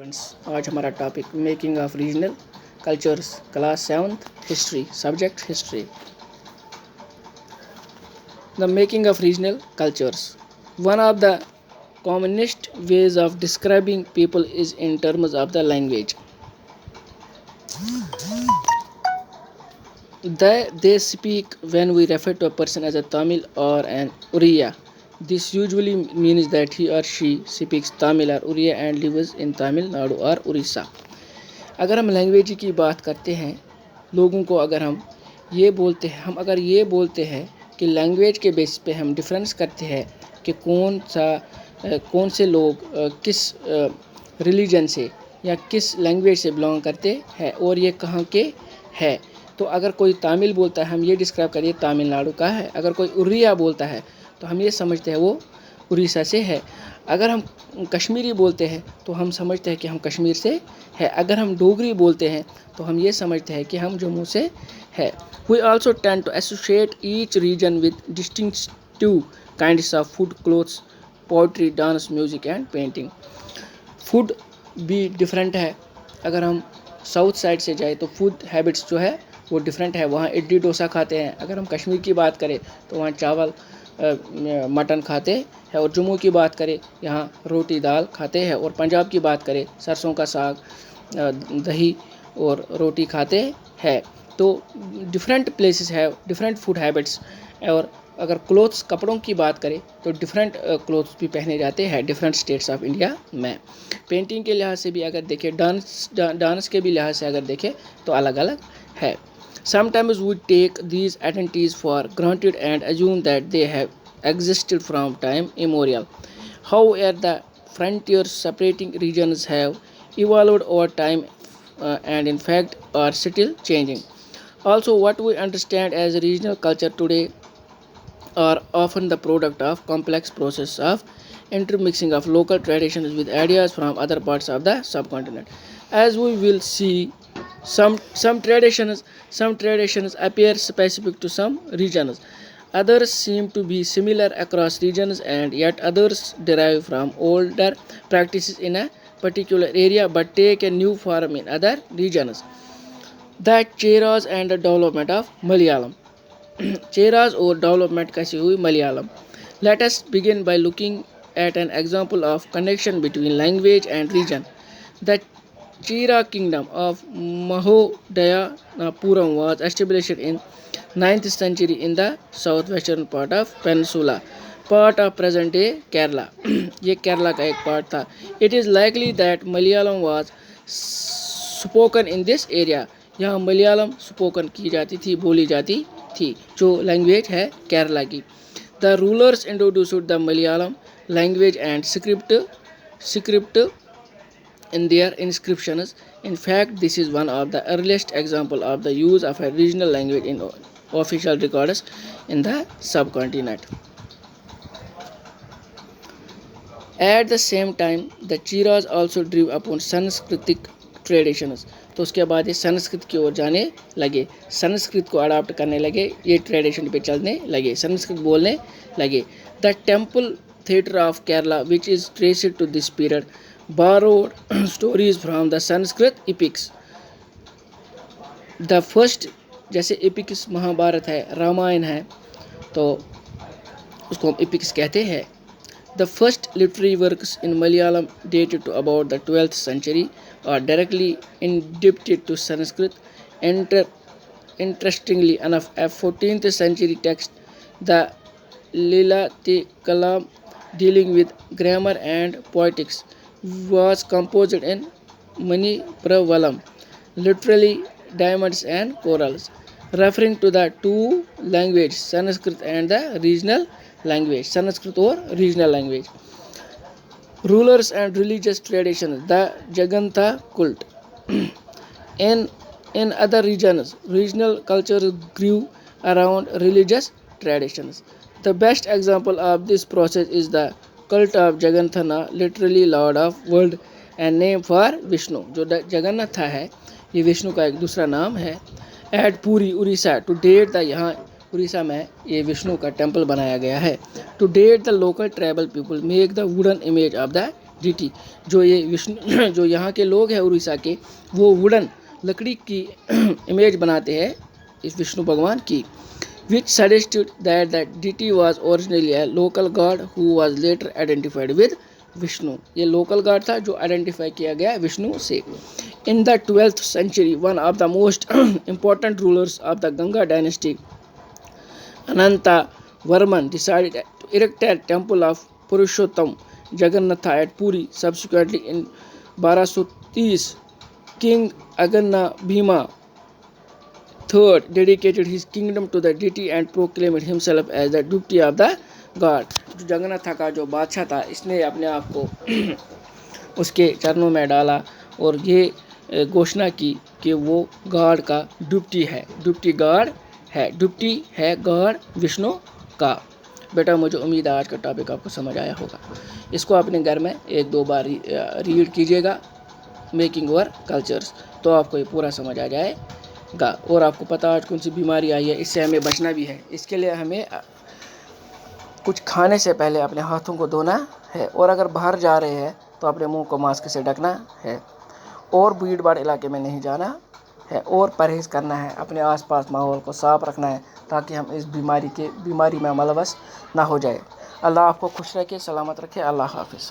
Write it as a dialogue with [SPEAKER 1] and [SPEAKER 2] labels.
[SPEAKER 1] Students, आज हमारा topic making of regional cultures, class 7th history, subject history. The making of regional cultures, one of the commonest ways of describing people is in terms of the language they speak. When we refer to a person as a Tamil or an Uriya, this usually means that he or she speaks Tamil or Uriya and lives in Tamil Nadu or Orissa. अगर हम language की बात करते हैं, लोगों को अगर हम ये बोलते हैं कि लैंग्वेज के बेस पे हम डिफरेंस करते हैं कि कौन से लोग किस रिलीजन से या किस लैंग्वेज से बिलोंग करते हैं और ये कहाँ के है। तो अगर कोई तमिल बोलता है, हम ये डिस्क्राइब करिए तमिलनाडु का है। अगर कोई उड़िया बोलता है तो हम ये समझते हैं वो उड़ीसा से है। अगर हम कश्मीरी बोलते हैं तो हम समझते हैं कि हम कश्मीर से है। अगर हम डोगरी बोलते हैं तो हम ये समझते हैं कि हम जम्मू से है। We also tend to associate each region with distinctive kinds of food, clothes, poetry, dance, music and painting. Food भी डिफरेंट है। अगर हम साउथ साइड से जाए तो फूड हैबिट्स जो है वो डिफरेंट है। वहाँ इडली डोसा खाते हैं। अगर हम कश्मीर की बात करें तो वहाँ चावल मटन खाते हैं। और जम्मू की बात करें यहाँ रोटी दाल खाते हैं। और पंजाब की बात करें सरसों का साग, दही और रोटी खाते हैं। तो डिफरेंट प्लेसेस है, डिफरेंट फूड हैबिट्स। और अगर क्लोथ्स, कपड़ों की बात करें तो डिफरेंट क्लोथ्स भी पहने जाते हैं डिफरेंट स्टेट्स ऑफ इंडिया में। पेंटिंग के लिहाज से भी अगर देखें, डांस के भी लिहाज से अगर देखें तो अलग अलग है। Sometimes we take these identities for granted and assume that they have existed from time immemorial. However, the frontiers separating regions have evolved over time and in fact are still changing. Also, what we understand as regional culture today are often the product of complex process of intermixing of local traditions with ideas from other parts of the subcontinent. As we will see, some traditions appear specific to some regions. Others seem to be similar across regions, and yet others derive from older practices in a particular area but take a new form in other regions. The Cheras and the development of Malayalam. Cheras or development कैसी हुई Malayalam. Let us begin by looking at an example of connection between language and region. The Chera kingdom of Mahodayanapuram was established in 9th century in the southwestern part of peninsula, part of present day Kerala. ये केरला का एक part था. It is likely that Malayalam was spoken in this area. यहाँ Malayalam spoken की जाती थी, बोली जाती थी, जो लैंग्वेज है केरला की. The rulers introduced the Malayalam language and script in their inscriptions. In fact, this is one of the earliest examples of the use of a regional language in official records in the subcontinent. At the same time, the Cheras also drew upon Sanskritic traditions. तो उसके बाद ये संस्कृत की ओर जाने लगे, संस्कृत को adopt करने लगे, ये ट्रेडिशन पे चलने लगे, संस्कृत बोलने लगे. The temple theatre of Kerala which is traced to this period borrowed stories from the Sanskrit epics. The first, जैसे epics महाभारत है, रामायण है, तो उसको हम epics कहते हैं. The first literary works in Malayalam dated to about the 12th century are directly indebted to Sanskrit. Interestingly enough, a 14th century text, the Lilatikalam, dealing with grammar and poetics, was composed in Manipravalam, literally diamonds and corals, referring to the two languages, Sanskrit and the regional language, Sanskrit or regional language. Rulers and religious traditions, the Jagantha cult. In other regions, regional culture grew around religious traditions. The best example of this process is the cult of Jagannath, literally Lord of World and name for Vishnu. जो जगन्नाथ है ये विष्णु का एक दूसरा नाम है. At Puri, Orissa, to date the यहाँ उड़ीसा में ये विष्णु का टेम्पल बनाया गया है. To date the local tribal people make the wooden image of the deity. जो ये विष्णु जो यहाँ के लोग हैं उड़ीसा के, वो वुडन लकड़ी की इमेज बनाते हैं इस विष्णु भगवान की, which suggested that the deity was originally a local god who was later identified with Vishnu. ये लोकल गॉड था जो आइडेंटिफाई किया गया विष्णु से। In the 12th century, one of the most important rulers of the Ganga dynasty, Ananta Varman, decided to erect a temple of Purushottam Jagannatha at Puri. Subsequently, in 1230, King Aganna Bhima Third dedicated his kingdom to the deity and proclaimed himself as the deputy of the god। जो जगन्नाथ का जो बादशाह था, इसने अपने आप को उसके चरणों में डाला और ये घोषणा की कि वो गॉड का डिप्टी है, डिप्टी गॉड है, डिप्टी है गॉड विष्णु का। बेटा मुझे उम्मीद है आज का टॉपिक आपको समझ आया होगा। इसको अपने घर में एक दो बार रीड कीजिएगा, मेकिंग अवर कल्चर्स, तो आपको ये पूरा समझ आ जाएगा। और आपको पता आज कौन सी बीमारी आई है, इससे हमें बचना भी है। इसके लिए हमें कुछ खाने से पहले अपने हाथों को धोना है, और अगर बाहर जा रहे हैं तो अपने मुंह को मास्क से ढकना है, और भीड़ भाड़ इलाके में नहीं जाना है, और परहेज़ करना है, अपने आसपास माहौल को साफ रखना है ताकि हम इस बीमारी में मुलव्वस ना हो जाए। अल्लाह आपको खुश रखे, सलामत रखे। अल्लाह हाफिज़।